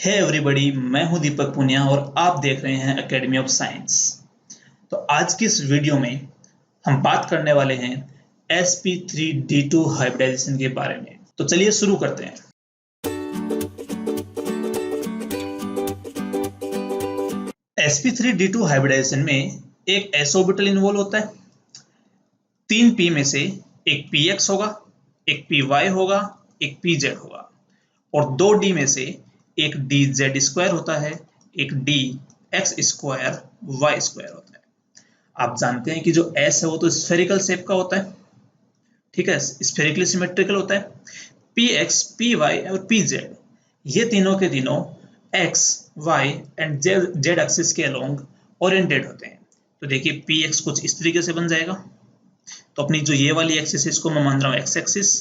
Hey everybody, मैं हूं दीपक पुनिया और आप देख रहे हैं एकेडमी ऑफ साइंस। तो आज की इस वीडियो में हम बात करने वाले हैं sp3d2 हाइब्रिडाइजेशन के बारे में। तो चलिए शुरू करते हैं। sp3d2 हाइब्रिडाइजेशन में एक s ऑर्बिटल इन्वॉल्व होता है। 3 p में से एक px होगा, एक py होगा, एक pz होगा और 2 d में से एक dz स्क्वायर होता है, एक dx स्क्वायर y स्क्वायर होता है। आप जानते हैं कि जो s है वो तो स्फेरिकल शेप का होता है, ठीक है, स्फेरिकली सिमेट्रिकल होता है। px, py और pz ये तीनों के तीनों x, y and z axis के अलोंग ओरिएंटेड होते हैं। तो देखिए px कुछ इस तरीके से बन जाएगा। तो अपनी जो ये वाली एक्सिस है इसको मैं मान रहा हूँ x axis,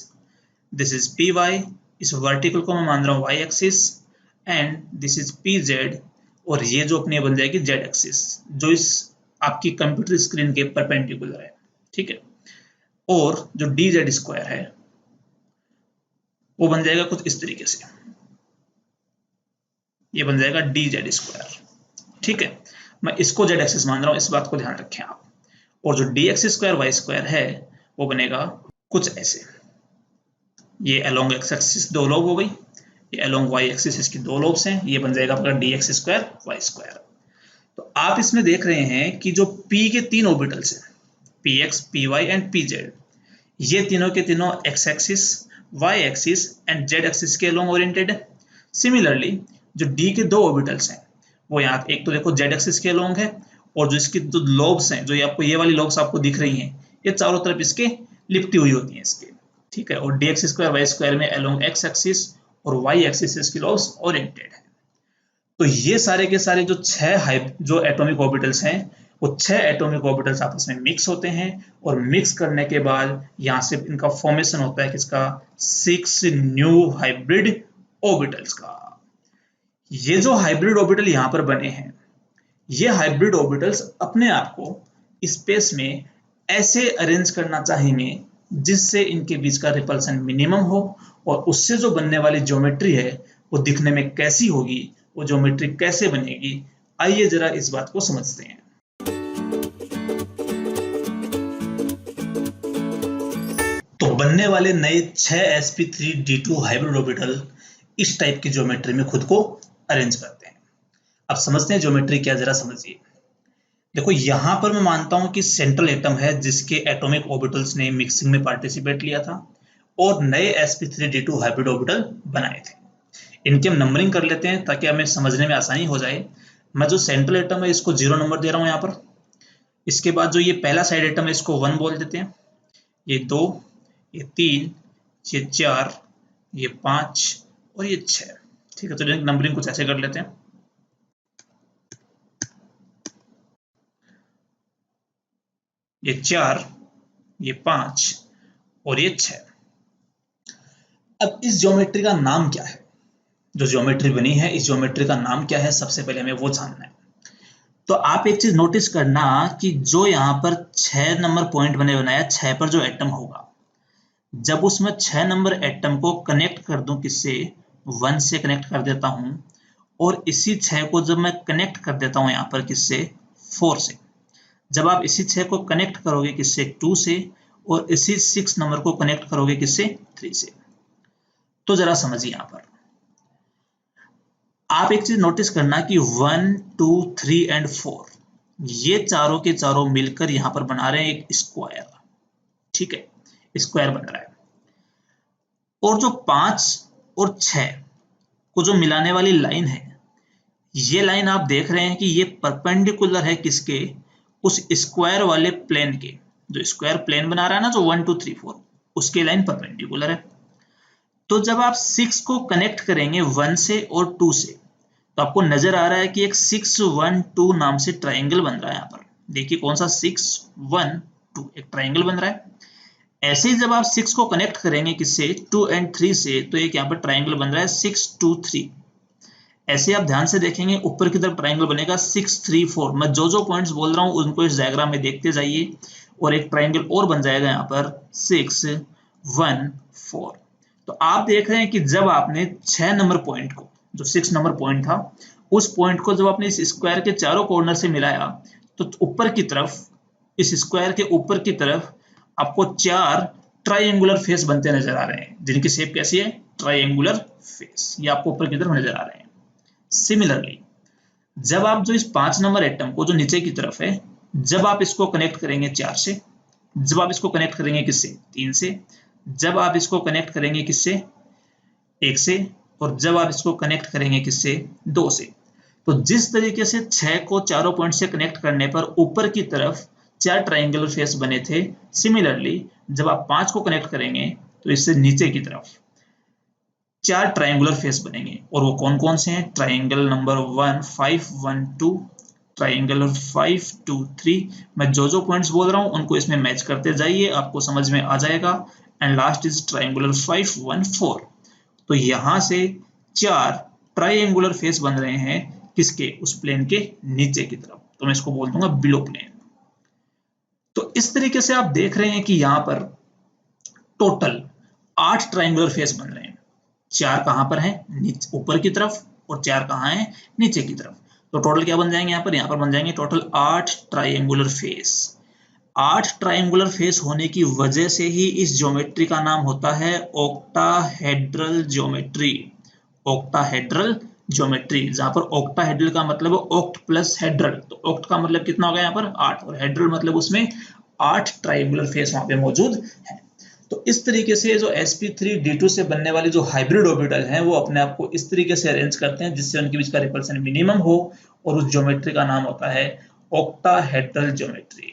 this is py, इस वर्टिकल को मैं मान रहा हूँ y axis and this is pz और ये जो अपनी बन जाएगी z एक्सिस जो इस आपकी कंप्यूटर स्क्रीन के परपेंडिकुलर है, ठीक है। और जो dz स्क्वायर है वो बन जाएगा कुछ इस तरीके से, ये बन जाएगा dz स्क्वायर, ठीक है। मैं इसको z एक्सिस मान रहा हूँ, इस बात को ध्यान रखें आप। और जो dx स्क्वायर y स्क्वायर है वो बनेगा कुछ ऐसे, ये अलोंग x एक्सिस 2 लोब हो गई, ये अलोंग y एक्सिस इसकी 2 लोब्स हैं, ये बन जाएगा आपका dx स्क्वायर y स्क्वायर। तो आप इसमें देख रहे हैं कि जो p के 3 ऑर्बिटल्स हैं, px, py एंड pz, ये तीनों के तीनों x axis, y axis and z axis के अलोंग ओरिएंटेड है। सिमिलरली जो d के 2 ऑर्बिटल्स हैं वो यहाँ एक तो देखो z एक्सिस के अलोंग है और जो इसकी जो लोब्स हैं, जो ये आपको ये वाली लोब्स आपको दिख रही हैं, ये चारों तरफ इसके लिपटी हुई होती हैं इसके, ठीक है। और dx स्क्वायर y स्क्वायर में अलोंग x एक्सिस और y एक्सिस इसकी लोब्स ओरिएंटेड है। तो ये सारे के सारे जो 6 जो एटॉमिक ऑर्बिटल्स हैं वो 6 एटॉमिक ऑर्बिटल्स आपस में मिक्स होते हैं और मिक्स करने के बाद यहाँ से इनका फॉर्मेशन होता है किसका, 6 न्यू हाइब्रिड ऑर्बिटल्स का। ये जो हाइब्रिड ऑर्बिटल यहाँ पर बने हैं, ये हाइब्रिड ऑर्बिटल्स अपने आप को स्पेस में ऐसे अरेंज करना चाहेंगे जिससे इनके बीच का रिपल्सन मिनिमम हो और उससे जो बनने वाली ज्योमेट्री है वो दिखने में कैसी होगी, वो ज्योमेट्री कैसे बनेगी, आइए जरा इस बात को समझते हैं। तो बनने वाले नए 6 sp3d2 हाइब्रिड ऑर्बिटल इस टाइप की ज्योमेट्री में खुद को अरेंज करते हैं। अब समझते हैं ज्योमेट्री क्या, जरा समझिए। देखो यहां पर मैं मानता हूं कि सेंट्रल एटम है जिसके एटॉमिक ऑर्बिटल्स ने मिक्सिंग में पार्टिसिपेट लिया था और नए sp3d2 हाइब्रिड ऑर्बिटल बनाए थे। इनकी हम नंबरिंग कर लेते हैं ताकि हमें समझने में आसानी हो जाए। मैं जो सेंट्रल एटम है इसको 0 नंबर दे रहा हूं यहाँ पर। इसके बाद जो ये पहला साइड एटम है इसको 1 बोल देते हैं, ये 2, ये 3, ये 4, ये 5 और ये 6, ठीक है। तो नंबरिंग कुछ ऐसे कर लेते हैं, ये 4, ये 5 और ये 6। अब इस ज्योमेट्री का नाम क्या है, जो ज्योमेट्री बनी है इस ज्योमेट्री का नाम क्या है, सबसे पहले हमें वो जानना है। तो आप एक चीज नोटिस करना कि जो यहाँ पर 6 नंबर पॉइंट बने बनाया, 6 पर जो एटम होगा, जब उसमें 6 नंबर एटम को कनेक्ट कर दूं किससे, 1 से कनेक्ट कर देता हूं और इसी 6 को जब मैं कनेक्ट कर देता हूं यहाँ पर किससे, 4 से, जब आप इसी 6 को कनेक्ट करोगे किससे, 2 से, और इसी 6 नंबर को कनेक्ट करोगे किससे, 3 से। तो जरा समझिए यहाँ पर आप एक चीज नोटिस करना कि 1, 2, 3 एंड 4 ये चारों के चारों मिलकर यहां पर बना रहे हैं एक स्क्वायर, ठीक है, स्क्वायर बन रहा है। और जो 5 और 6 को जो मिलाने वाली लाइन है, ये लाइन आप देख रहे हैं कि ये परपेंडिकुलर है किसके, उस स्क्वायर वाले प्लेन के, जो स्क्वायर प्लेन बना रहा है ना, जो 1, 2, 3, 4 उसके लाइन परपेंडिकुलर है। तो जब आप 6 को कनेक्ट करेंगे 1 से और 2 से, तो आपको नजर आ रहा है कि एक 6, 1, 2 नाम से ट्राइंगल बन रहा है यहाँ पर। देखिए कौन सा, 6, 1, 2, एक ट्राइंगल बन रहा है। ऐसे ही जब आप 6 को कनेक्ट करेंगे किससे, 2 एंड 3 से, तो एक यहाँ पर ट्राइंगल बन रहा है 6, 2, 3। ऐसे आप ध्यान से देखेंगे ऊपर की तरफ ट्राइंगल बनेगा 6, 3, 4। मैं जो जो पॉइंट्स बोल रहा हूँ उनको इस डायग्राम में देखते जाइए और एक ट्राइंगल और बन जाएगा यहाँ पर 6, 1, 4। तो आप देख रहे हैं कि जब आपने 6 नंबर पॉइंट को जो 6 नंबर पॉइंट था, उस पॉइंट को जब आपने इस स्क्वायर के चारों कॉर्नर से मिलाया तो ऊपर की तरफ, इस स्क्वायर के ऊपर की तरफ आपको 4 ट्राइंगुलर फेस बनते नजर आ रहे हैं, जिनकी शेप कैसी है, ट्राइंगुलर फेस, ये आपको ऊपर की तरफ नजर आ रहे हैं। सिमिलरली जब आप जो इस 5 नंबर एटम को जो नीचे की तरफ है, जब आप इसको कनेक्ट करेंगे 4 से, जब आप इसको कनेक्ट करेंगे किससे, 3 से, जब आप इसको कनेक्ट करेंगे किससे, 1 से, और जब आप इसको कनेक्ट करेंगे किससे, 2 से, तो जिस तरीके से 6 को चारों पॉइंट से कनेक्ट करने पर ऊपर की तरफ 4 ट्राइंगुलर फेस बने थे, सिमिलरली जब आप 5 को कनेक्ट करेंगे तो इससे नीचे की तरफ 4 ट्राइंगुलर फेस बनेंगे, और वो कौन कौन से हैं, ट्राइंगल नंबर 1 5 1 2, ट्राइंगल 5 2 3। मैं जो पॉइंट्स बोल रहा हूं उनको इसमें मैच करते जाइए, आपको समझ में आ जाएगा। And last is triangular 5 1 4। तो यहां से 4 ट्राइंगुलर फेस बन रहे हैं किसके, उस प्लेन के नीचे की तरफ, तो मैं इसको बोल दूंगा बिलो प्लेन। तो इस तरीके से आप देख रहे हैं कि यहां पर टोटल 8 ट्राइंगुलर फेस बन रहे हैं। 4 कहां पर हैं, ऊपर की तरफ, और 4 कहां हैं, नीचे की तरफ। तो टोटल क्या बन जाएंगे यहाँ पर बन जाएंगे total 8 triangular face. 8 triangular face होने की वजह से ही इस ज्योमेट्री का नाम होता है ऑक्टाहेड्रल ज्योमेट्री। ऑक्टाहेड्रल ज्योमेट्री, जहां पर ऑक्टाहेड्रल का मतलब ऑक्ट प्लस हेड्रल, तो ऑक्ट का मतलब कितना होगा यहाँ पर 8, और हेड्रल मतलब उसमें 8 ट्राइंगुलर फेस वहां पे मौजूद है। तो इस तरीके से जो sp3d2 से बनने वाली जो हाइब्रिड ऑर्बिटल हैं वो अपने आप को इस तरीके से अरेंज करते हैं जिससे उनके बीच का रिपल्सन मिनिमम हो, और उस ज्योमेट्री का नाम होता है ऑक्टाहेड्रल ज्योमेट्री।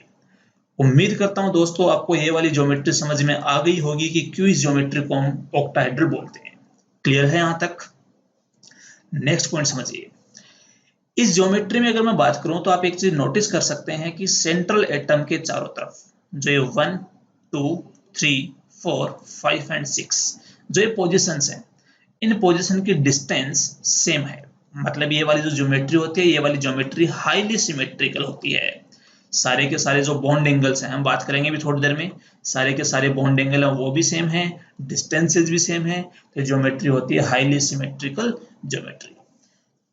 उम्मीद करता हूं दोस्तों आपको ये वाली ज्योमेट्री समझ में आ गई होगी कि क्यों इस ज्योमेट्री को हम ऑक्टाहेड्रल बोलते हैं। क्लियर है यहां तक? नेक्स्ट पॉइंट समझिए। इस ज्योमेट्री में अगर मैं बात करूं तो आप एक चीज नोटिस कर सकते हैं कि सेंट्रल एटम के चारों तरफ जो ये 1 2 3 4 5 एंड 6 जो ये पोजीशंस हैं, इन पोजीशन की डिस्टेंस सेम है। मतलब ये वाली जो ज्योमेट्री होती है, ये वाली ज्योमेट्री हाईली सिमेट्रिकल होती है। सारे के सारे जो बॉन्ड एंगल्स हैं, हम बात करेंगे भी थोड़ी देर में, सारे के सारे बॉन्ड एंगल हैं वो भी सेम है, डिस्टेंसेज भी सेम है, तो ज्योमेट्री होती है हाईली सिमेट्रिकल ज्योमेट्री।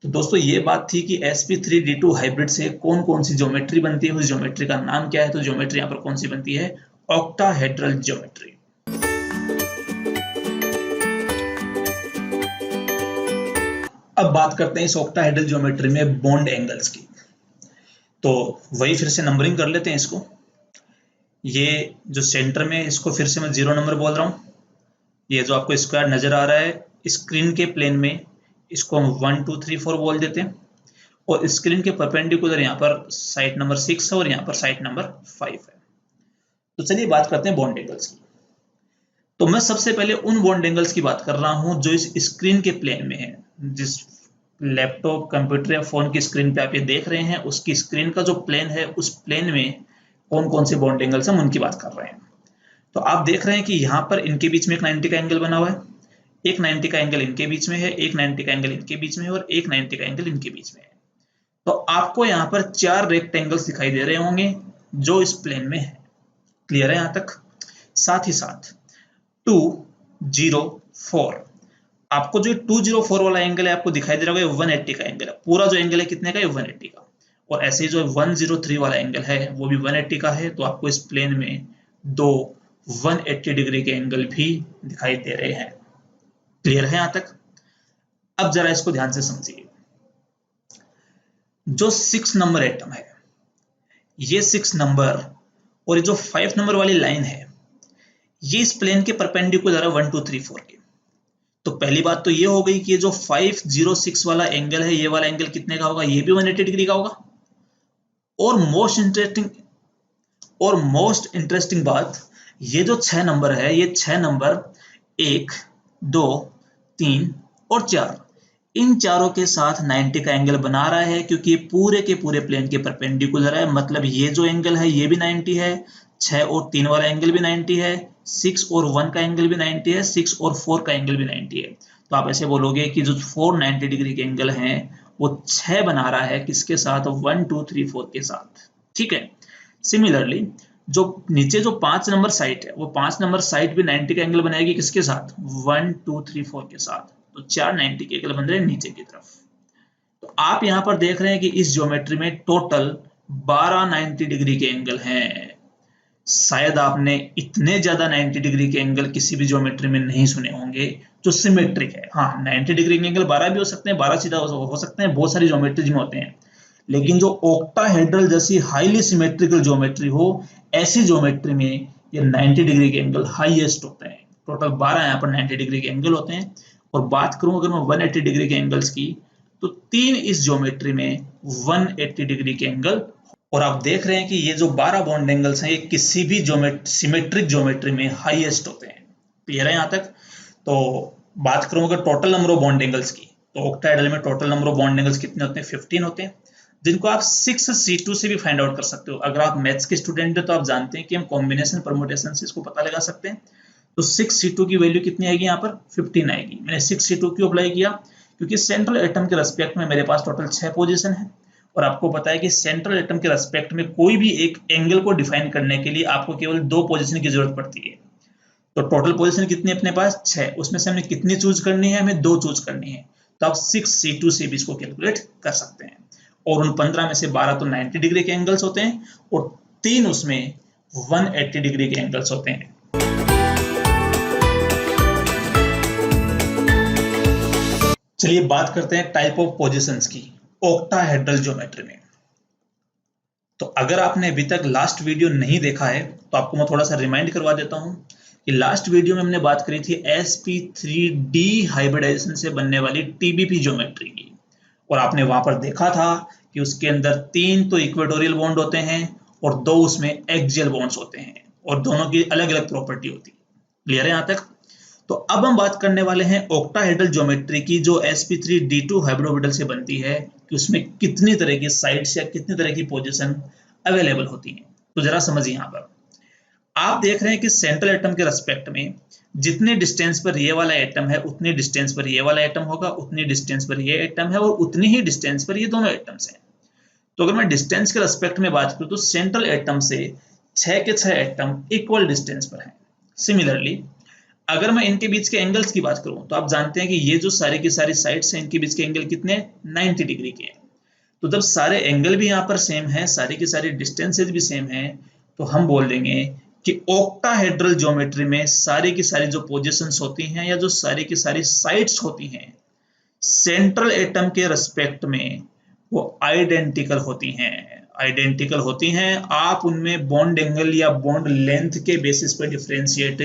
तो दोस्तों ये बात थी कि sp3d2 हाइब्रिड से कौन कौन सी ज्योमेट्री बनती है, उस ज्योमेट्री का नाम क्या है। तो ज्योमेट्री यहाँ पर कौन सी बनती है, ऑक्टाहेड्रल ज्योमेट्री। अब बात करते हैं इस ऑक्टाहेड्रल ज्योमेट्री में बॉन्ड एंगल्स की। तो वही फिर से नंबरिंग कर लेते हैं इसको। ये जो सेंटर में, इसको फिर से मैं 0 नंबर बोल रहा हूँ। ये जो आपको स्क्वायर नजर आ रहा है स्क्रीन के प्लेन में, इसको हम 1 2 3 4 बोल देते हैं, और स्क्रीन के परपेंडिकुलर यहाँ पर साइड नंबर 6 है और यहाँ पर साइड नंबर 5 है। तो चलिए बात करते हैं बॉन्ड एंगल्स की। तो मैं सबसे पहले उन बॉन्ड एंगल्स की बात कर रहा हूं जो इस स्क्रीन के प्लेन में है। जिस लैपटॉप, कंप्यूटर या फोन की स्क्रीन पे आप ये देख रहे हैं, उसकी स्क्रीन का जो प्लेन है, उस प्लेन में कौन कौन से बॉन्ड एंगल्स हम उनकी बात कर रहे हैं। तो आप देख रहे हैं कि यहाँ पर इनके बीच में एक 90 का एंगल बना हुआ है, एक 90 का एंगल इनके बीच में है, एक 90 का एंगल इनके बीच में है, और एक 90 का एंगल इनके बीच में है। तो आपको यहाँ पर 4 रेक्टेंगल्स दिखाई दे रहे होंगे जो इस प्लेन में है। क्लियर है यहाँ तक? साथ ही साथ 204, आपको जो 204 वाला एंगल है आपको दिखाई दे रहा होगा, 180 का एंगल है। पूरा जो एंगल है कितने का है, 180 का। और ऐसे ही जो 103 वाला एंगल है वो भी 180 का है। तो आपको इस प्लेन में 2 180 डिग्री के एंगल भी दिखाई दे रहे हैं। क्लियर है यहां तक? अब जरा इसको ध्यान से समझिए। जो 6 नंबर एटम है, ये 6 नंबर और ये जो 5 नंबर वाली लाइन है, ये इस प्लेन के परपेंडिकुलर है 1 2 3 4 के। तो पहली बात तो ये हो गई कि ये जो 506 वाला एंगल है, ये वाला एंगल कितने का होगा, ये भी 180 डिग्री का होगा। और मोस्ट इंटरेस्टिंग बात, ये जो 6 नंबर है, ये 6 नंबर 1 2 3 और 4, इन चारों के साथ 90 का एंगल बना रहा है, क्योंकि ये पूरे के पूरे प्लेन के परपेंडिकुलर है। मतलब ये जो एंगल है ये भी 90 है, 6 और 3 वाला एंगल भी 90 है, 6 और 1 का एंगल भी 90 है, 6 और 4 का एंगल भी 90 है। तो आप ऐसे बोलोगे कि जो 490 डिग्री के एंगल हैं वो 6 बना रहा है, किसके साथ, 1 2 3 4 के साथ। ठीक है। सिमिलरली जो नीचे जो 5 नंबर साइट है, वो 5 नंबर साइट भी 90 का एंगल बनाएगी, किसके साथ, 1 2 3 4 के साथ। तो 4 90 के एंगल बन रहे हैं नीचे की तरफ। तो आप यहां पर देख रहे हैं कि इस ज्योमेट्री में टोटल 12 90 डिग्री के एंगल हैं। शायद आपने इतने ज्यादा 90 डिग्री के एंगल किसी भी ज्योमेट्री में नहीं सुने होंगे जो सिमेट्रिक है। हाँ, 90 डिग्री के एंगल 12 भी हो सकते हैं, 12 सीधा हो सकते हैं, बहुत सारी ज्योमेट्रीज में होते हैं, लेकिन जो ऑक्टाहेड्रल जैसी हाईली सिमेट्रिकल ज्योमेट्री हो, ऐसी ज्योमेट्री में ये 90 डिग्री के एंगल हाईएस्ट होते हैं। टोटल 12 यहाँ पर 90 डिग्री के एंगल होते हैं। और बात करूं अगर मैं 180 डिग्री के एंगल्स की, तो 3 इस ज्योमेट्री में 180 डिग्री के एंगल। और आप देख रहे हैं कि ये जो 12 बॉन्ड एंगल्स हैं, ये किसी भी सिमेट्रिक ज्योमेट्री में हाईएस्ट होते हैं। क्लियर है यहाँ तक? तो बात करूं अगर total number of bond angles की, तो ऑक्टाहेड्रल में total number of bond angles कितने होते हैं? 15 होते हैं, जिनको आप 6C2 से भी फाइंड आउट कर सकते हो। अगर आप मैथ्स के स्टूडेंट हैं तो आप जानते हैं कि हम कॉम्बिनेशन परमुटेशन से इसको पता लगा सकते हैं। तो 6C2 की वैल्यू कितनी आएगी? यहाँ पर 15 आएगी। मैंने 6C2 क्यों अप्लाई किया? क्योंकि सेंट्रल एटम के रेस्पेक्ट में मेरे पास टोटल 6 पोजीशन है, और आपको पता है कि सेंट्रल एटम के रेस्पेक्ट में कोई भी एक एंगल को डिफाइन करने के लिए आपको केवल 2 पोजीशन की जरूरत पड़ती है। तो टोटल पोजीशन कितनी अपने पास? 6। उसमें से हमने कितनी चूज करनी है? हमें 2 चूज करनी है। तो आप 6C2 से भी इसको कैलकुलेट कर सकते हैं। और उन 15 में से 12 तो 90 डिग्री के एंगल्स होते हैं, और 3 उसमें 180 डिग्री के एंगल्स होते हैं। चलिए बात करते हैं टाइप ऑफ पोजीशंस की ऑक्टाहेड्रल ज्योमेट्री में। तो अगर आपने अभी तक लास्ट वीडियो नहीं देखा है तो आपको मैं थोड़ा सा रिमाइंड करवा देता हूं कि लास्ट वीडियो में हमने बात करी थी sp3d हाइब्रिडाइजेशन से बनने वाली TBP ज्योमेट्री की, और आपने वहां पर देखा था कि उसके अंदर 3 तो इक्वेटोरियल बॉन्ड होते हैं और 2 उसमें एक्सियल बॉन्ड्स होते हैं, और दोनों की अलग अलग प्रॉपर्टी होती है। क्लियर है यहाँ तक? तो अब हम बात करने वाले हैं ऑक्टाहेड्रल ज्योमेट्री की, जो sp3d2 हाइब्रिडोर्बिटल से बनती है, कि उसमें कितनी तरह की साइड्स या कितनी तरह की पोजीशन अवेलेबल होती हैं। तो जरा समझिए, यहाँ पर आप देख रहे हैं कि सेंट्रल एटम के रेस्पेक्ट में जितने डिस्टेंस पर ये वाला एटम है, उतनी डिस्टेंस पर ये वाला एटम होगा, उतनी डिस्टेंस पर ये एटम है, और उतनी ही डिस्टेंस पर ये दोनों एटम्स हैं। तो अगर मैं डिस्टेंस के रेस्पेक्ट में बात करूं तो सेंट्रल एटम से 6 के 6 एटम इक्वल डिस्टेंस पर हैं। सिमिलरली अगर मैं इनके बीच के एंगल्स की बात करूं तो आप जानते हैं कि ये जो सारी की सारी साइड्स हैं, इनके बीच के एंगल कितने? 90 डिग्री के हैं। तो जब सारे एंगल भी यहाँ पर सेम है, सारी की सारी डिस्टेंसेज भी सेम है, तो हम बोल देंगे कि ऑक्टाहेड्रल ज्योमेट्री में सारी की सारी जो पोजीशंस होती हैं या जो सारी की सारी साइड्स होती हैं, सेंट्रल एटम के रेस्पेक्ट में वो आइडेंटिकल होती हैं। आइडेंटिकल होती हैं। आप उनमें बॉन्ड एंगल या बॉन्ड लेंथ के बेसिस पर डिफरेंशिएट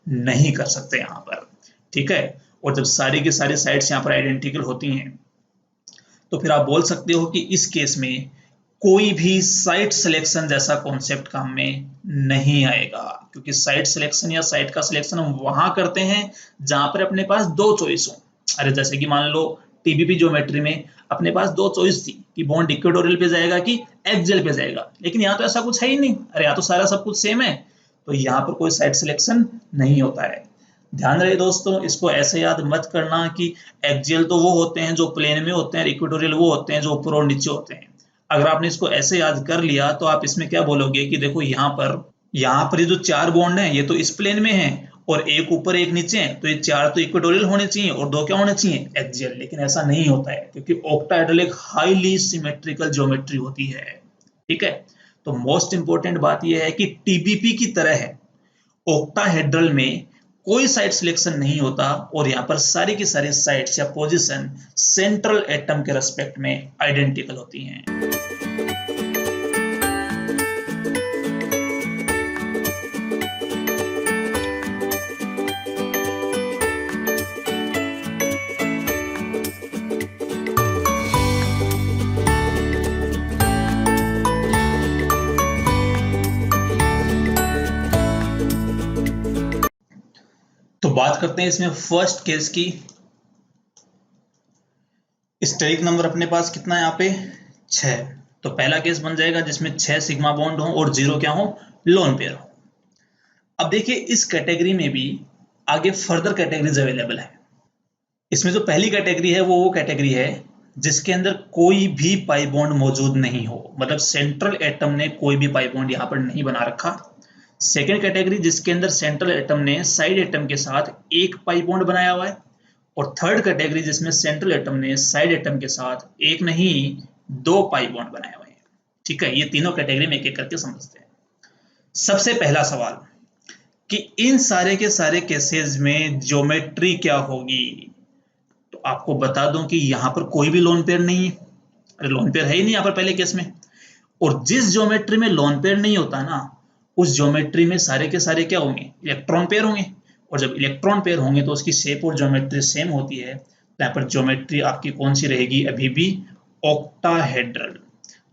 नहीं कर सकते यहाँ पर, ठीक है? और जब सारी की सारी साइड्स यहाँ पर आइडेंटिकल होती हैं, तो फिर आप बोल सकते हो कि इस केस में कोई भी साइट सिलेक्शन जैसा कॉन्सेप्ट काम में नहीं आएगा, क्योंकि साइट सिलेक्शन या साइट का सिलेक्शन हम वहां करते हैं जहां पर अपने पास 2 चॉइस हो। अरे जैसे कि मान लो TBP ज्योमेट्री में अपने पास 2 चॉइस थी कि बॉन्ड इक्वेटोरियल पे जाएगा कि एक्सियल पे जाएगा, लेकिन यहाँ तो ऐसा कुछ है ही नहीं। अरे यहाँ तो सारा सब कुछ सेम है, तो यहाँ पर कोई साइड सिलेक्शन नहीं होता है। ध्यान रहे दोस्तों, इसको ऐसे याद मत करना कि एक्सियल तो वो होते हैं जो प्लेन में होते हैं, इक्वेटोरियल वो होते हैं जो ऊपर और नीचे होते हैं। अगर आपने इसको ऐसे याद कर लिया तो आप इसमें क्या बोलोगे कि देखो यहाँ पर ये जो 4 बॉन्ड हैं, ये तो इस प्लेन में हैं, और एक ऊपर एक नीचे है, तो ये 4 तो इक्वेटोरियल होने चाहिए और 2 क्या होने चाहिए? एक्सियल। लेकिन ऐसा नहीं होता है, क्योंकि ऑक्टाहेड्रल एक हाईली सिमेट्रिकल ज्योमेट्री होती है, ठीक है? तो मोस्ट इंपोर्टेंट बात यह है कि TBP की तरह है, ऑक्टाहेड्रल में कोई साइड सिलेक्शन नहीं होता, और यहाँ पर सारी की सारी साइड्स या पोजीशन सेंट्रल एटम के रेस्पेक्ट में आइडेंटिकल होती हैं। तो बात करते हैं इसमें फर्स्ट केस की। स्टेरिक नंबर अपने पास कितना है यहाँ पे? 6। तो पहला केस बन जाएगा जिसमें 6 सिग्मा बॉन्ड हो और 0 क्या हो? लोन पेयर हो। अब देखिए इस कैटेगरी में भी आगे फर्दर कैटेगरीज अवेलेबल है। इसमें जो पहली कैटेगरी है वो कैटेगरी है जिसके अंदर कोई भी पाई बॉन्ड मौजूद नहीं हो, मतलब सेंट्रल एटम ने कोई भी पाई बॉन्ड यहाँ पर नहीं बना रखा। सेकेंड कैटेगरी जिसके अंदर सेंट्रल एटम ने साइड एटम के साथ एक पाई बॉन्ड बनाया हुआ है, और थर्ड कैटेगरी जिसमें सेंट्रल एटम ने साइड एटम के साथ एक नहीं 2 पाई बॉन्ड बनाए हुए हैं। ठीक है, ये तीनों कैटेगरी में एक एक करके समझते हैं। सबसे पहला सवाल कि इन सारे के सारे केसेस में ज्योमेट्री क्या होगी, तो आपको बता दूं कि यहां पर कोई भी लोन पेयर नहीं है। अरे लोन पेयर है ही नहीं यहाँ पर पहले केस में। और जिस ज्योमेट्री में लोन पेयर नहीं होता ना, उस ज्योमेट्री में सारे के सारे क्या होंगे, इलेक्ट्रॉन पेयर होंगे। और जब इलेक्ट्रॉन पेयर होंगे तो उसकी शेप और ज्योमेट्री सेम होती है, तो यहाँ पर ज्योमेट्री आपकी कौन सी रहेगी, अभी भी ऑक्टाहेड्रल।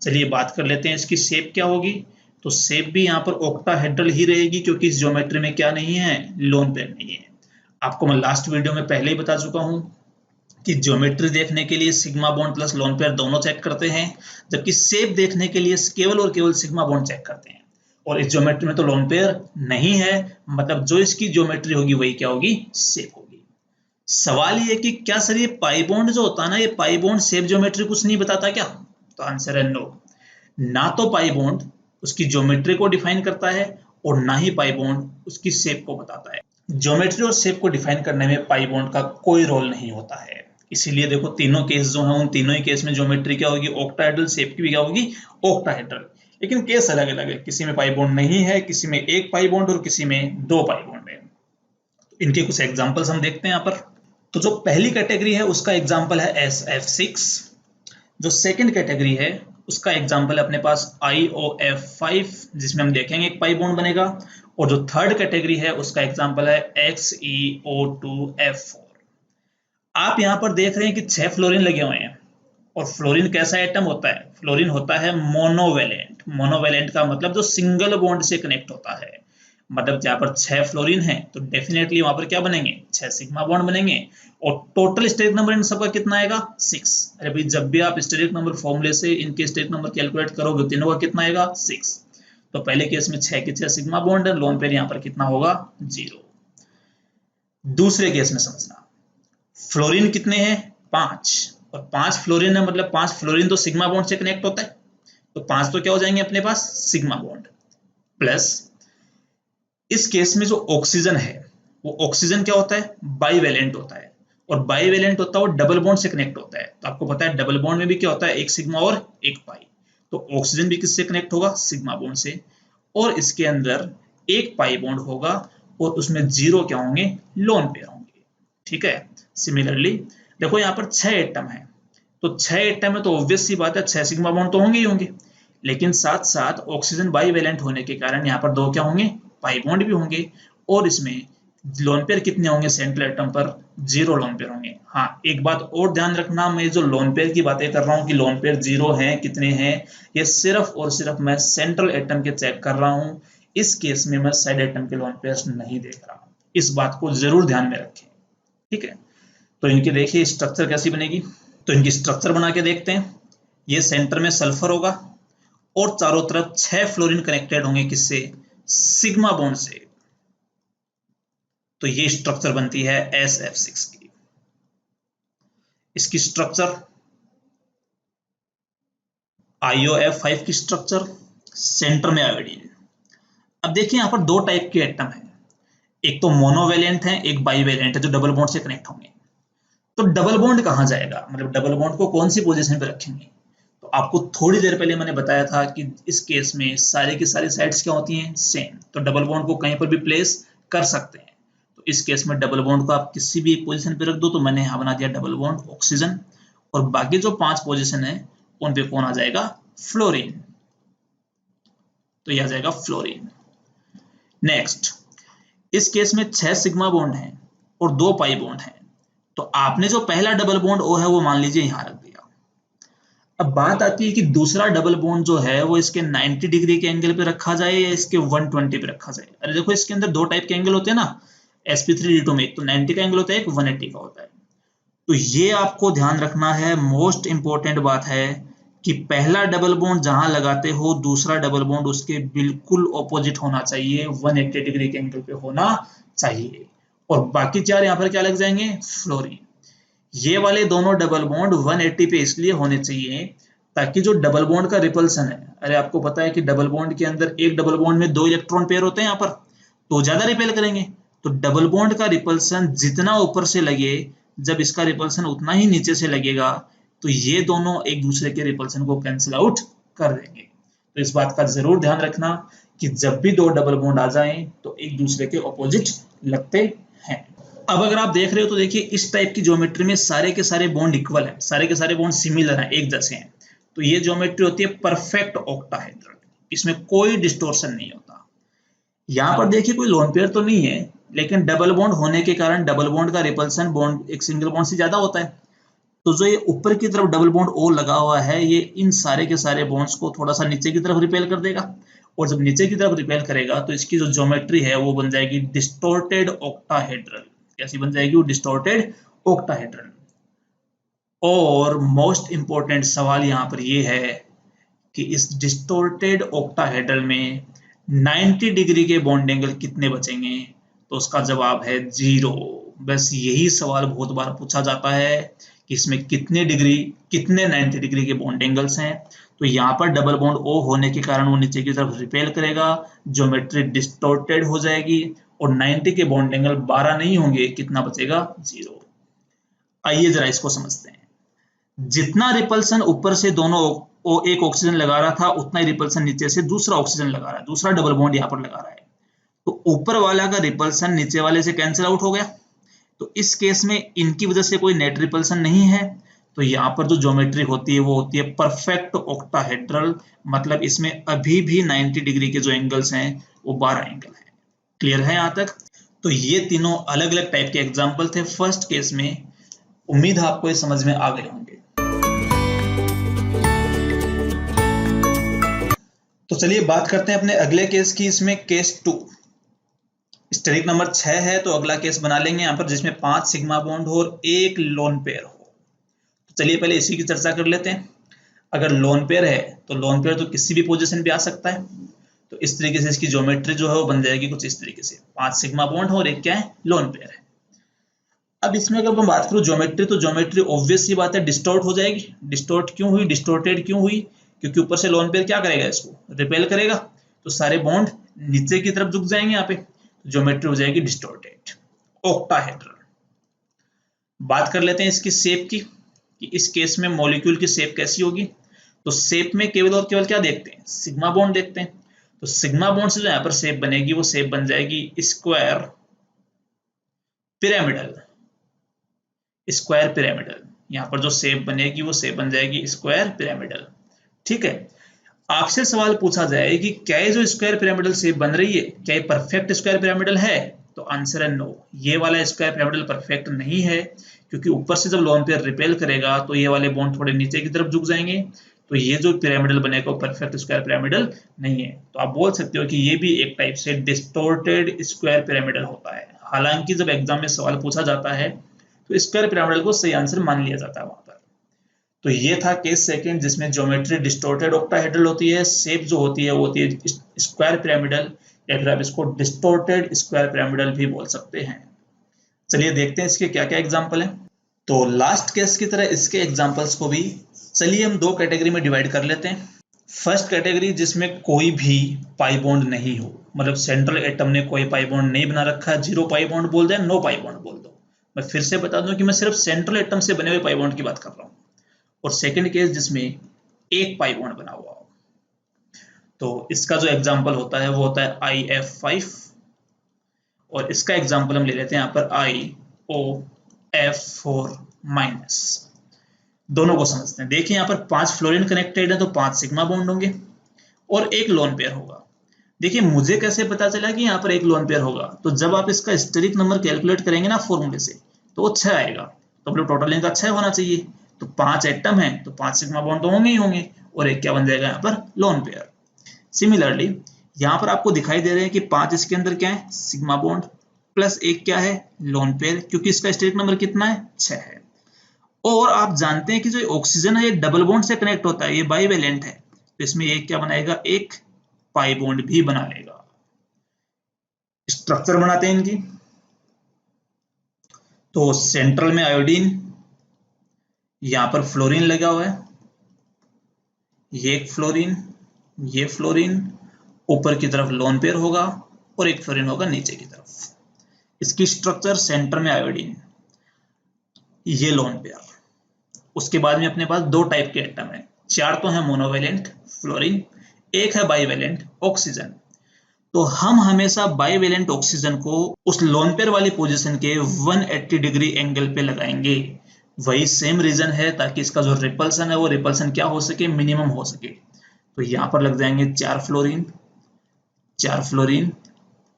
चलिए बात कर लेते हैं इसकी शेप क्या होगी। तो शेप भी यहाँ पर ऑक्टाहेड्रल ही रहेगी, क्योंकि इस ज्योमेट्री में क्या नहीं है, लोन पेयर नहीं है। आपको मैं लास्ट वीडियो में पहले ही बता चुका हूं कि ज्योमेट्री देखने के लिए sigma bond plus lone pair दोनों चेक करते हैं, जबकि शेप देखने के लिए केवल और केवल सिग्मा बॉन्ड चेक करते हैं। और इस ज्योमेट्री में तो लोन पेयर नहीं है, मतलब जो इसकी ज्योमेट्री होगी वही क्या होगी, शेप होगी। सवाल ये कि क्या सर ये पाई बॉन्ड जो होता है ना, ये पाई बॉन्ड शेप ज्योमेट्री कुछ नहीं बताता क्या? तो आंसर है नो। ना तो पाई बॉन्ड उसकी ज्योमेट्री को डिफाइन करता है और ना ही पाई बॉन्ड उसकी शेप को बताता है। ज्योमेट्री और शेप को डिफाइन करने में पाई बॉन्ड का कोई रोल नहीं होता है। इसीलिए देखो तीनों केस जो हैं उन तीनों ही केस में ज्योमेट्री क्या होगी, ऑक्टाहेड्रल, शेप की भी क्या होगी, ऑक्टाहेड्रल। लेकिन केस अलग अलग है, किसी में पाई बॉन्ड नहीं है, किसी में एक पाई बॉन्ड और किसी में 2 पाई बॉन्ड है। इनके कुछ एग्जांपल्स हम देखते हैं यहाँ पर। तो जो पहली कैटेगरी है उसका एग्जांपल है SF6। जो सेकंड कैटेगरी है उसका एग्जांपल है अपने पास IOF5, जिसमें हम देखेंगे एक पाई बॉन्ड बनेगा। और जो थर्ड कैटेगरी है उसका एग्जांपल है XeO2F4। आप यहां पर देख रहे हैं कि 6 फ्लोरीन लगे हुए हैं। और फ्लोरीन कैसा एटम होता है, फ्लोरीन होता है मोनोवेलेंट। मोनोवेलेंट का मतलब जो सिंगल बॉन्ड से कनेक्ट होता है। मतलब जहां पर 6 फ्लोरीन है तो डेफिनेटली वहां पर क्या बनेंगे, 6 सिग्मा बॉन्ड बनेंगे। और टोटल स्टेरिक नंबर इन सबका कितना आएगा, 6। अरे भाई जब भी आप स्टेरिक नंबर फॉर्मूले से इनके स्टेरिक नंबर कैलकुलेट करोगे तीनों का कितना आएगा, 6। तो पहले केस में 6 के 6 सिग्मा बॉन्ड है, लोन पेयर यहाँ पर कितना होगा, 0। दूसरे केस में समझना, फ्लोरीन कितने हैं, 5। और 5 फ्लोरीन है, मतलब 5 फ्लोरीन तो सिग्मा बॉन्ड से कनेक्ट होता है, तो 5 तो क्या हो जाएंगे अपने पास, सिग्मा बॉन्ड। प्लस इस केस में जो ऑक्सीजन है वो ऑक्सीजन क्या होता है, बाईवेलेंट होता है। और बाईवेलेंट होता है वो डबल बॉन्ड से कनेक्ट होता है। तो आपको पता है डबल बॉन्ड में भी क्या होता है, एक सिग्मा और एक पाई। तो ऑक्सीजन भी किससे कनेक्ट होगा, सिग्मा बॉन्ड से। और इसके अंदर एक पाई बॉन्ड होगा और उसमें 0 क्या होंगे, लोन पेयर होंगे। ठीक है। सिमिलरली देखो यहाँ पर 6 एटम है, तो 6 एटम है तो ऑब्वियस सी बात है 6 सिग्मा बॉन्ड तो होंगे ही होंगे। लेकिन साथ साथ ऑक्सीजन बाईवेलेंट होने के कारण यहाँ पर 2 क्या होंगे, पाई बॉन्ड भी होंगे। और इसमें लोन पेयर कितने होंगे, सेंट्रल एटम पर 0 लोन पेयर होंगे। हाँ एक बात और ध्यान रखना, मैं जो लोन पेयर की बातें कर रहा हूँ कि लोन पेयर 0 हैं कितने हैं, ये सिर्फ और सिर्फ मैं सेंट्रल एटम के चेक कर रहा हूँ। इस केस में मैं साइड एटम के लोन पेयर नहीं देख रहा हूँ, इस बात को जरूर ध्यान में रखें। ठीक है, तो इनकी देखिए स्ट्रक्चर कैसी बनेगी। तो इनकी स्ट्रक्चर बना के देखते हैं। ये सेंटर में सल्फर होगा और चारों तरफ 6 फ्लोरीन कनेक्टेड होंगे किससे, सिग्मा बॉन्ड से। तो ये स्ट्रक्चर बनती है SF6 की। इसकी स्ट्रक्चर IOF5 की स्ट्रक्चर, सेंटर में आयोडीन। अब देखिए यहां पर 2 टाइप के एटम हैं, एक तो मोनोवेलेंट है, एक बाईवेलेंट है जो डबल बॉन्ड से कनेक्ट होंगे। तो डबल बॉन्ड कहां जाएगा, मतलब डबल बॉन्ड को कौन सी पोजीशन पे रखेंगे। तो आपको थोड़ी देर पहले मैंने बताया था कि इस केस में सारी की सारी साइड्स क्या होती हैं, सेम। तो डबल बॉन्ड को कहीं पर भी प्लेस कर सकते हैं। तो इस केस में डबल बॉन्ड को आप किसी भी एक पोजीशन पे रख दो, तो मैंने यहाँ बना दिया डबल बॉन्ड ऑक्सीजन। और बाकी जो 5 पोजीशन है उन पे कौन आ जाएगा, फ्लोरीन। तो यह आ जाएगा फ्लोरीन। नेक्स्ट, इस केस में 6 सिग्मा बॉन्ड है और 2 पाई बॉन्ड है। तो आपने जो पहला डबल बॉन्ड ओ है वो मान लीजिए यहां रख दिया। अब बात आती है कि दूसरा डबल बॉन्ड जो है वो इसके 90 डिग्री के एंगल पे रखा जाए या इसके 120 पे रखा जाए। अरे देखो इसके अंदर 2 टाइप के एंगल होते हैं ना, sp3d2 में, एक तो 90 का एंगल होता है, एक 180 का होता है। तो ये आपको ध्यान रखना है, मोस्ट इंपॉर्टेंट बात है कि पहला डबल बॉन्ड जहां लगाते हो दूसरा डबल बॉन्ड उसके बिल्कुल ऑपोजिट होना चाहिए, 180 डिग्री के एंगल पे होना चाहिए। और बाकी 4 यहाँ पर क्या लग जाएंगे, फ्लोरीन। ये वाले दोनों डबल बॉन्ड 180 पे इसलिए होने चाहिए ताकि जो डबल बॉन्ड का रिपल्सन है, अरे आपको पता है कि डबल बॉन्ड के अंदर एक डबल बॉन्ड में 2 इलेक्ट्रॉन पेयर होते हैं यहाँ पर, तो ज्यादा रिपेल करेंगे। तो डबल बॉन्ड का रिपल्सन जितना ऊपर से लगे जब इसका रिपल्सन उतना ही नीचे से लगेगा तो ये दोनों एक दूसरे के रिपल्सन को कैंसिल आउट कर देंगे। तो इस बात का जरूर ध्यान रखना कि जब भी दो डबल बॉन्ड आ जाएं तो एक दूसरे के ऑपोजिट लगते हैं। अब अगर आप देख रहे हो तो देखिए इस टाइप की ज्योमेट्री में सारे के सारे बॉन्ड इक्वल है, सारे के सारे बॉन्ड सिमिलर हैं, एक जैसे हैं, तो ये ज्योमेट्री होती है परफेक्ट ऑक्टाहेड्रल, इसमें कोई डिस्टोर्शन नहीं होता। यहाँ पर देखिए कोई लोन पेयर तो नहीं है, लेकिन डबल बॉन्ड होने के कारण डबल बॉन्ड का रिपल्सन बॉन्ड एक सिंगल बॉन्ड से ज्यादा होता है। तो जो ये ऊपर की तरफ डबल बॉन्ड ओ लगा हुआ है, ये इन सारे के सारे बॉन्ड्स को थोड़ा सा नीचे की तरफ रिपेल कर देगा, और जब नीचे की तरफ रिपेल करेगा तो इसकी जो ज्योमेट्री है वो बन जाएगी डिस्टोर्टेड ऑक्टाहेड्रल। कैसी बन जाएगी? वो डिस्टोर्टेड ऑक्टाहेड्रल। और मोस्ट इंपॉर्टेंट सवाल यहाँ पर ये है कि इस डिस्टोर्टेड ऑक्टाहेड्रल में 90 डिग्री के बॉन्ड एंगल कितने बचेंगे? तो उसका जवाब है 0। बस यही सवाल बहुत बार पूछा जाता है कि इसमें कितने 90 डिग्री के बॉन्ड एंगल्स हैं। तो यहाँ पर डबल बॉन्ड ओ होने के कारण वो नीचे की तरफ रिपेल करेगा, ज्योमेट्री डिस्टोर्टेड हो जाएगी, और 90 के बॉन्ड एंगल 12 नहीं होंगे, कितना बचेगा? 0। आइए जरा इसको समझते हैं। जितना रिपल्सन ऊपर से दोनों एक ऑक्सीजन लगा रहा था, उतना ही रिपल्सन नीचे से दूसरा ऑक्सीजन लगा रहा है, दूसरा डबल बॉन्ड यहाँ पर लगा रहा है। तो ऊपर वाला का रिपल्सन नीचे वाले से कैंसिल आउट हो गया। तो इस केस में इनकी वजह से कोई नेट रिपल्सन नहीं है, तो यहाँ पर जो ज्योमेट्री होती है वो होती है परफेक्ट ऑक्टाहेड्रल, मतलब इसमें अभी भी 90 डिग्री के जो एंगल्स हैं वो 12 एंगल हैं। क्लियर है यहाँ तक? तो ये तीनों अलग अलग टाइप के एग्जाम्पल थे फर्स्ट केस में। उम्मीद है आपको ये समझ में आ गए होंगे। तो चलिए बात करते हैं अपने अगले केस की। इसमें केस 2 स्टेरिक नंबर 6 है, तो अगला केस बना लेंगे यहाँ पर जिसमें 5 सिग्मा बॉन्ड हो और एक लोन पेयर हो। तो चलिए पहले इसी की चर्चा कर लेते हैं। अगर लोन पेयर है तो लोन पेयर तो किसी भी पोजीशन पे आ सकता है। तो इस तरीके से इसकी ज्योमेट्री जो है वो बन जाएगी कुछ इस तरीके से, 5 सिग्मा बॉन्ड हो और एक क्या है? लोन पेयर है। अब इसमें अगर मैं बात करूं ज्योमेट्री, तो ज्योमेट्री ऑब्वियस सी बात है डिस्टॉर्ट हो जाएगी। डिस्टॉर्ट क्यों हुई? डिस्टॉर्टेड क्यों हुई? क्योंकि ऊपर से लोन पेयर क्या करेगा? इसको रिपेल करेगा, तो सारे बॉन्ड नीचे की तरफ झुक जाएंगे यहाँ पे, ज्योमेट्री हो जाएगी डिस्टॉर्टेड ऑक्टाहेड्रल। बात कर लेते हैं इसकी शेप की, कि इस केस में मॉलिक्यूल की शेप कैसी होगी। तो शेप में केवल और केवल क्या देखते हैं? सिग्मा बॉन्ड देखते हैं। तो सिग्मा बॉन्ड से जो यहाँ पर शेप बनेगी वो शेप बन जाएगी स्क्वायर पिरामिडल। स्क्वायर पिरामिडल, यहाँ पर जो शेप बनेगी वो शेप बन जाएगी स्क्वायर पिरामिडल। ठीक है। आपसे सवाल पूछा जाए कि क्या ये जो स्क्वायर पिरामिडल शेप बन रही है, क्या ये परफेक्ट स्क्वायर पिरामिडल है? तो आंसर है नो। ये वाला स्क्वायर पिरामिडल परफेक्ट नहीं है, क्योंकि ऊपर से जब लोन पेयर रिपेल करेगा तो ये वाले बॉन्ड थोड़े नीचे की तरफ झुक जाएंगे, तो ये जो पिरामिडल बनेगा वो परफेक्ट स्क्वायर पिरामिडल नहीं है। तो आप बोल सकते हो कि ये भी एक टाइप से डिस्टॉर्टेड स्क्वायर पिरामिडल होता है। हालांकि जब एग्जाम में सवाल पूछा जाता है तो स्क्वायर पिरामिडल को सही आंसर मान लिया जाता है वहां पर। तो ये था केस सेकंड, जिसमें ज्योमेट्री डिस्टॉर्टेड ऑक्टाहेड्रल होती है, शेप जो होती है वो होती है स्क्वायर पिरामिडल, या फिर आप इसको डिस्टॉर्टेड स्क्वायर पिरामिडल भी बोल सकते हैं। चलिए देखते हैं इसके क्या क्या एग्जांपल हैं। तो लास्ट केस की तरह इसके एग्जांपल्स को भी चलिए हम 2 कैटेगरी में डिवाइड कर लेते हैं। फर्स्ट कैटेगरी जिसमें कोई भी पाई बॉन्ड नहीं हो, मतलब सेंट्रल एटम ने कोई पाई बॉन्ड नहीं बना रखा, 0 पाई बॉन्ड बोल दें, नो पाई बॉन्ड बोल दो। मैं फिर से बता दूं कि मैं सिर्फ सेंट्रल एटम से बने हुए पाई बॉन्ड की बात कर रहा हूं। और सेकंड केस जिसमें एक पाई बॉन्ड बना हुआ हो, तो इसका जो एग्जांपल होता है वो होता है IF5, और इसका एग्जांपल हम ले लेते हैं यहाँ पर IOF4-। दोनों को समझते हैं। देखिए यहाँ पर 5 फ्लोरीन कनेक्टेड है, तो 5 सिग्मा बॉन्ड होंगे और एक लोन पेयर होगा। देखिए मुझे कैसे पता चला कि यहाँ पर एक लोन पेयर होगा? तो जब आप इसका स्टेरिक नंबर कैलकुलेट करेंगे ना फॉर्मूले से, तो वो 6 आएगा। तो मतलब टोटल इनका 6 होना चाहिए। तो 5 एटम है तो 5 सिग्मा बॉन्ड तो होंगे ही होंगे, और एक क्या बन जाएगा यहाँ पर? Lone pair. सिमिलरली यहाँ पर आपको दिखाई दे रहे हैं कि 5 इसके अंदर क्या है? सिग्मा बॉन्ड, प्लस एक क्या है? लोन पेयर, क्योंकि इसका स्टेरिक नंबर कितना है? 6 है। और आप जानते हैं कि जो ऑक्सीजन है ये डबल बॉन्ड से कनेक्ट होता है, ये बाइवेलेंट है, तो इसमें एक क्या बनाएगा? एक पाई बॉन्ड भी बना लेगा। स्ट्रक्चर बनाते हैं इनकी। तो सेंट्रल में आयोडीन, यहां पर फ्लोरीन लगा हुआ है, ये एक फ्लोरीन, ये फ्लोरीन, ऊपर की तरफ लोन पेयर होगा और एक फ्लोरीन होगा नीचे की तरफ। इसकी स्ट्रक्चर सेंटर में आयोडीन, ये लोन पेयर। उसके बाद में अपने पास दो टाइप के एटम है, चार तो है मोनोवेलेंट फ्लोरीन, एक है बाइवेलेंट ऑक्सीजन। तो हम हमेशा बाइवेलेंट ऑक्सीजन को उस लोन पेयर वाली पोजीशन के 180 डिग्री एंगल पे लगाएंगे। वही सेम रीजन है ताकि इसका जो रिपल्सन है वो रिपल्सन क्या हो सके, मिनिमम हो सके। तो यहां पर लग जाएंगे चार फ्लोरीन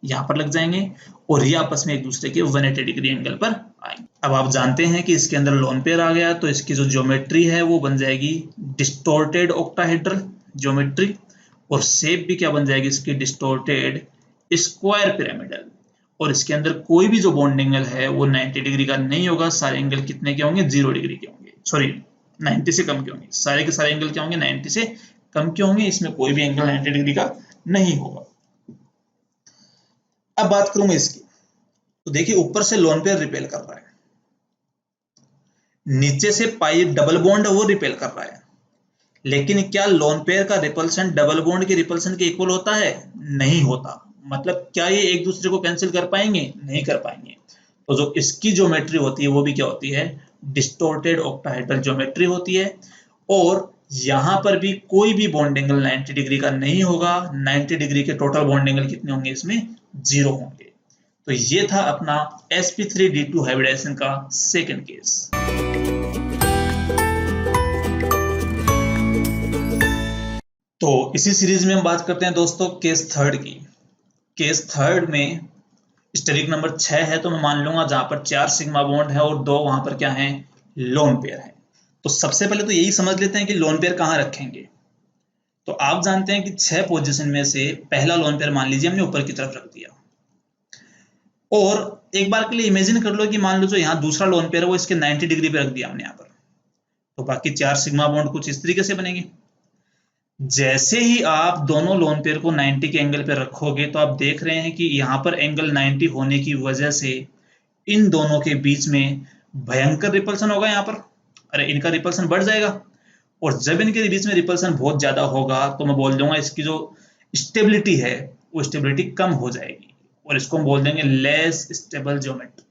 यहां पर लग जाएंगे और ये आपस में एक दूसरे के 180 डिग्री एंगल पर आएंगे। अब आप जानते हैं कि इसके अंदर लोन पेयर आ गया तो इसकी जो ज्योमेट्री है वो बन जाएगी डिस्टोर्टेड ऑक्टाहेड्रल ज्योमेट्री, और शेप भी क्या बन जाएगी इसकी, डिस्टोर्टेड स्क्वायर पिरामिडल। और इसके अंदर कोई भी जो बॉन्ड एंगल है वो 90 डिग्री का नहीं होगा, सारे एंगल कितने के होंगे, 0 डिग्री के होंगे, सॉरी 90 से कम के होंगे। सारे के सारे एंगल क्या होंगे, 90 से कम के होंगे, इसमें कोई भी एंगल 90 डिग्री का नहीं होगा। अब बात करूं मैं इसकी, तो देखिए ऊपर से लोन पेयर रिपेल कर रहा है, नीचे से पाई डबल बॉन्ड वो रिपेल कर रहा है, लेकिन क्या लोन पेयर का रिपल्सन डबल बॉन्ड के रिपल्सन के इक्वल होता है, नहीं होता। मतलब क्या ये एक दूसरे को कैंसिल कर पाएंगे, नहीं कर पाएंगे। तो जो इसकी ज्योमेट्री होती है वो भी क्या होती है, डिस्टोर्टेड ऑक्टाहेड्रल ज्योमेट्री होती है। और यहां पर भी कोई भी बॉन्ड एंगल 90 डिग्री का नहीं होगा, 90 डिग्री के टोटल बॉन्ड एंगल कितने होंगे, इसमें 0 होंगे। तो ये था अपना sp3d2 हाइब्रिडाइजेशन का सेकंड केस। तो इसी सीरीज में हम बात करते हैं दोस्तों केस थर्ड की। केस थर्ड में स्टेरिक नंबर 6 है, तो मैं मान लूंगा जहां पर 4 सिग्मा बॉन्ड है और 2 वहां पर क्या है, लोन पेयर है। तो सबसे पहले तो यही समझ लेते हैं कि लोन पेयर कहां रखेंगे। तो आप जानते हैं कि 6 पोजीशन में से पहला लोन पेयर मान लीजिए हमने ऊपर की तरफ रख दिया, और एक बार के लिए इमेजिन कर लो कि मान लो जो यहाँ दूसरा लोन पेयर है वो इसके 90 डिग्री पे रख दिया हमने यहाँ पर, तो बाकी 4 सिग्मा बॉन्ड कुछ इस तरीके से बनेंगे। जैसे ही आप दोनों लोन पेयर को 90 के एंगल पर रखोगे तो आप देख रहे हैं कि यहाँ पर एंगल 90 होने की वजह से इन दोनों के बीच में भयंकर रिपल्सन होगा यहाँ पर, अरे इनका रिपल्सन बढ़ जाएगा। और जब इनके बीच में रिपल्सन बहुत ज्यादा होगा तो मैं बोल दूंगा इसकी जो स्टेबिलिटी है वो स्टेबिलिटी कम हो जाएगी, और इसको हम बोल देंगे लेस स्टेबल ज्योमेट्री।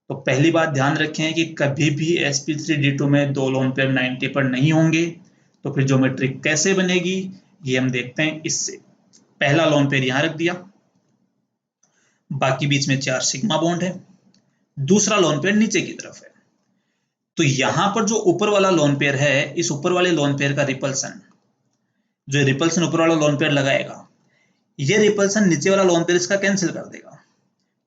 तो पहली बात ध्यान रखें कि कभी भी sp3d2 में दो लोन पेयर 90 पर नहीं होंगे। तो फिर ज्योमेट्री कैसे बनेगी ये हम देखते हैं इससे। पहला लोन पेयर यहां रख दिया, बाकी बीच में 4 सिग्मा बॉन्ड है, दूसरा लोन पेयर नीचे की तरफ है। तो यहां पर जो ऊपर वाला लोन पेयर है, इस ऊपर वाले लोन पेयर का रिपल्सन, जो रिपल्सन ऊपर वाला लोन पेयर लगाएगा, ये रिपल्सन नीचे वाला लोन पेयर इसका कैंसिल कर देगा।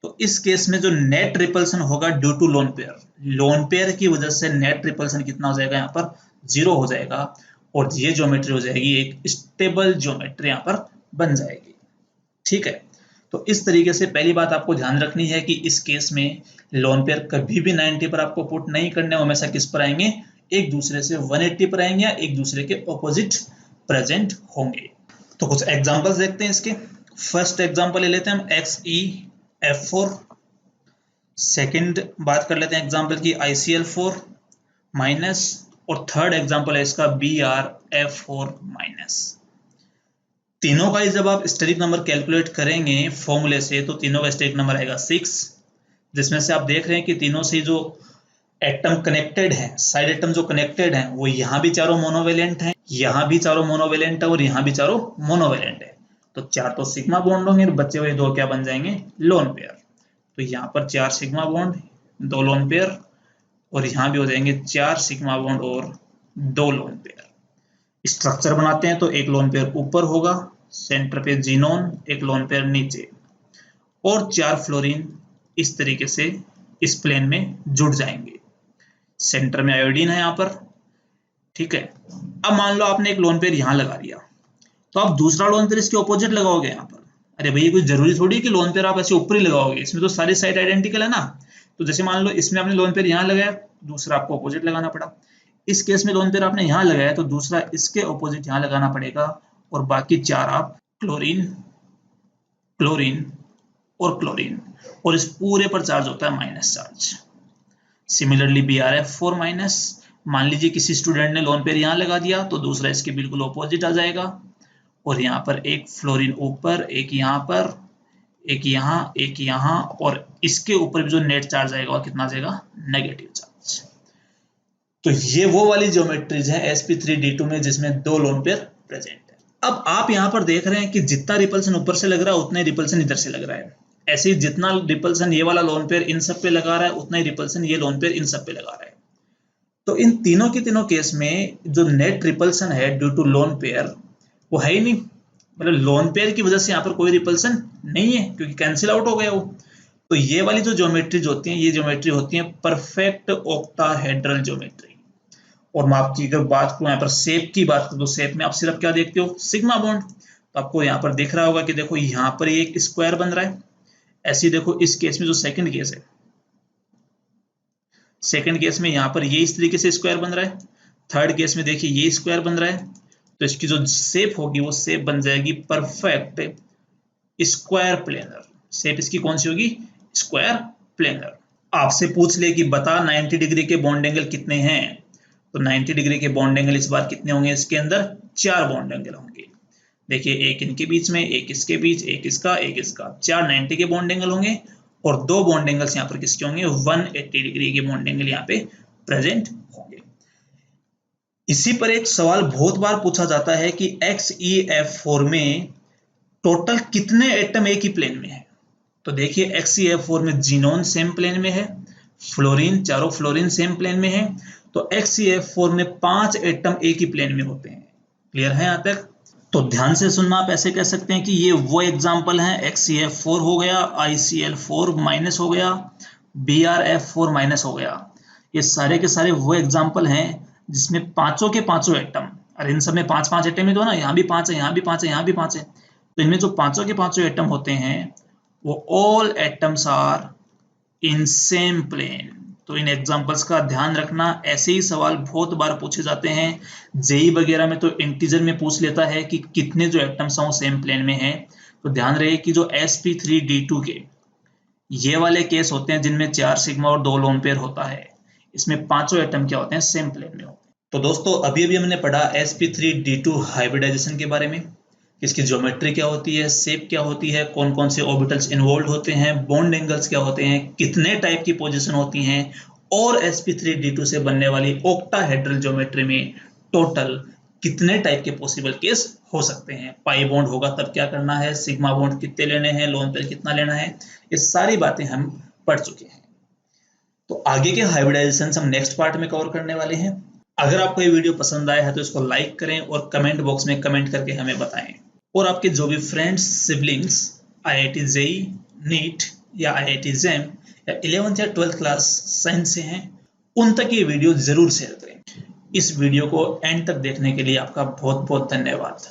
तो इस केस में जो नेट रिपल्सन होगा ड्यू टू लोन पेयर की वजह से नेट रिपल्सन कितना हो जाएगा, यहाँ पर 0 हो जाएगा, और ये ज्योमेट्री हो जाएगी एक स्टेबल ज्योमेट्री यहाँ पर बन जाएगी। ठीक है, तो इस तरीके से पहली बात आपको ध्यान रखनी है कि इस केस में लोन पेयर कभी भी 90 पर आपको पुट नहीं करने, हमेशा किस पर आएंगे, एक दूसरे से 180 पर आएंगे या एक दूसरे के ऑपोजिट प्रेजेंट होंगे। तो कुछ एग्जांपल्स देखते हैं इसके। फर्स्ट एग्जांपल ले लेते हैं हम XeF4, सेकंड बात कर लेते हैं एग्जांपल की ICl4 माइनस, और थर्ड एग्जांपल है इसका BrF4 माइनस। तीनों का ही जब आप स्टेरिक नंबर कैलकुलेट करेंगे फॉर्मूले से तो तीनों का स्टेरिक नंबर आएगा 6, जिसमें से आप देख रहे हैं कि तीनों से जो एटम कनेक्टेड है, साइड एटम जो कनेक्टेड है वो यहाँ भी चारों मोनोवेलेंट हैं, यहाँ भी चारों मोनोवेलेंट है और यहाँ भी चारों मोनोवेलेंट है। तो 4 तो सिग्मा बॉन्ड होंगे, बचे हुए 2 क्या बन जाएंगे, लोन पेयर। तो यहाँ पर 4 सिग्मा बॉन्ड 2 लोन पेयर, और यहाँ भी हो जाएंगे 4 सिग्मा बॉन्ड और 2 लोन पेयर। स्ट्रक्चर बनाते हैं तो एक लोन पेयर ऊपर होगा, सेंटर पे जीनोन, एक लोन पेयर नीचे, और 4 फ्लोरीन इस तरीके से इस प्लेन में जुड़ जाएंगे। सेंटर में आयोडीन है यहाँ पर। ठीक है, अब मान लो आपने एक लोन पेयर यहाँ लगा दिया, तो आप दूसरा लोन पेयर इसके ऑपोजिट लगाओगे यहाँ पर। अरे भैया कुछ जरूरी थोड़ी कि लोन पेयर आप ऐसे ऊपर ही लगाओगे, इसमें तो सारी साइड आइडेंटिकल है ना। तो जैसे मान लो इसमें आपने लोन पेयर यहाँ लगाया, दूसरा आपको ऑपोजिट लगाना पड़ा। इस केस में लोन पेयर आपने यहाँ लगाया तो दूसरा इसके ऑपोजिट यहाँ लगाना पड़ेगा, और बाकी 4 आप क्लोरीन, क्लोरीन और क्लोरीन, और इस पूरे पर चार्ज होता है minus charge. Similarly BrF4 minus, मान लीजिए किसी स्टूडेंट ने लोन पेयर यहाँ लगा दिया तो दूसरा इसके बिल्कुल ऑपोजिट आ जाएगा, और यहाँ पर एक फ्लोरीन ऊपर, एक यहाँ पर, एक यहाँ, एक यहाँ, और इसके ऊपर भी जो नेट चार्ज आएगा कितना आ जाएगा, नेगेटिव चार्ज। तो ये वो वाली ज्योमेट्रीज है sp3d2 में जिसमें 2 लोन पेयर प्रेजेंट है। अब आप यहां पर देख रहे हैं कि जितना रिपल्सन ऊपर से लग रहा है उतना ही रिपल्सन इधर से लग रहा है। ऐसे ही जितना रिपल्सन ये वाला लोन पेयर इन सब पे लगा रहा है उतना ही रिपल्सन ये लोन पेयर इन सब पे लगा रहा है। तो इन तीनों के तीनों केस में जो नेट रिपल्सन है ड्यू टू लोन पेयर वो है ही नहीं, मतलब लोन पेयर की वजह से यहाँ पर कोई रिपल्सन नहीं है क्योंकि कैंसिल आउट हो गया वो। तो ये वाली जो ज्योमेट्रीज होती हैं ये ज्योमेट्री होती है परफेक्ट ऑक्टाहेड्रल ज्योमेट्री। और मैं आपकी अगर बात करूं यहाँ पर शेप की बात करूं तो शेप में आप सिर्फ क्या देखते हो, सिग्मा बॉन्ड। तो आपको यहाँ पर दिख रहा होगा कि देखो यहाँ पर एक स्क्वायर बन रहा है। ऐसे ही देखो इस केस में जो सेकंड केस है, सेकंड केस में यहाँ पर ये इस तरीके से स्क्वायर बन रहा है। थर्ड केस में देखिए ये स्क्वायर बन रहा है। तो इसकी जो शेप होगी वो शेप बन जाएगी परफेक्ट स्क्वायर प्लेनर। शेप इसकी कौन सी होगी, स्क्वायर प्लेनर। आपसे पूछ ले कि बता 90 डिग्री के बॉन्ड एंगल कितने हैं, तो 90 डिग्री के बॉन्ड एंगल इस बार कितने होंगे, इसके अंदर 4 बॉन्ड एंगल होंगे। देखिए एक इनके बीच में, एक इसके बीच, एक इसका, एक इसका, 4 90 के बॉन्ड एंगल होंगे। और 2 बॉन्ड एंगल्स यहाँ पर किसके होंगे, 180 डिग्री के बॉन्ड एंगल यहाँ पे प्रेजेंट होंगे। इसी पर एक सवाल बहुत बार पूछा जाता है कि XeF4 में टोटल कितने एटम एक ही प्लेन में है। तो देखिए XeF4 में जीनोन सेम प्लेन में है, फ्लोरीन, चारों फ्लोरीन सेम प्लेन में है। तो XeF4 में 5 एटम एक ही प्लेन में होते हैं। क्लियर है यहाँ तक? तो ध्यान से सुनना, आप ऐसे कह सकते हैं कि ये वो एग्जाम्पल है, XeF4 हो गया, ICl4 माइनस हो गया, BrF4 माइनस हो गया। ये सारे के सारे वो एग्जाम्पल हैं जिसमें पांचों के पांचों एटम, अरे इन सब में 5-5 एटम ही तो ना, यहाँ भी 5 है, यहाँ भी 5 है, यहाँ भी 5 है। तो इनमें जो पांचों के पांचों एटम होते हैं वो all atoms are in same plane. तो इन एग्जांपल्स का ध्यान रखना, ऐसे ही सवाल बहुत बार पूछे जाते हैं। जेई वगैरह में तो इंटीजर में पूछ लेता है कि कितने जो एटम्स हैं वो सेम प्लेन में हैं। तो ध्यान रहे कि जो sp3d2 के ये वाले केस होते हैं जिनमें 4 सिग्मा और 2 लोन पेयर होता है, इसमें पांचों एटम क्या होते हैं, सेम प्लेन में होते हैं। तो दोस्तों अभी हमने पढ़ा sp3d2 हाइब्रिडाइजेशन के बारे में, इसकी ज्योमेट्री क्या होती है, शेप क्या होती है, कौन कौन से ऑर्बिटल्स इन्वॉल्व होते हैं, बॉन्ड एंगल्स क्या होते हैं, कितने टाइप की पोजीशन होती हैं, और sp3d2 से बनने वाली ऑक्टाहेड्रल ज्योमेट्री में टोटल कितने टाइप के पॉसिबल केस हो सकते हैं। पाई बॉन्ड होगा तब क्या करना है, सिग्मा बॉन्ड कितने लेने हैं, लोन पेयर कितना लेना है, ये सारी बातें हम पढ़ चुके हैं। तो आगे के हाइब्रिडाइजेशन हम नेक्स्ट पार्ट में कवर करने वाले हैं। अगर आपको ये वीडियो पसंद आया है तो इसको लाइक करें और कमेंट बॉक्स में कमेंट करके हमें बताएं। और आपके जो भी friends, siblings IIT JEE, NEET या IIT JAM या 11th या 12th क्लास साइंस से हैं, उन तक ये वीडियो जरूर शेयर करें। इस वीडियो को एंड तक देखने के लिए आपका बहुत बहुत धन्यवाद।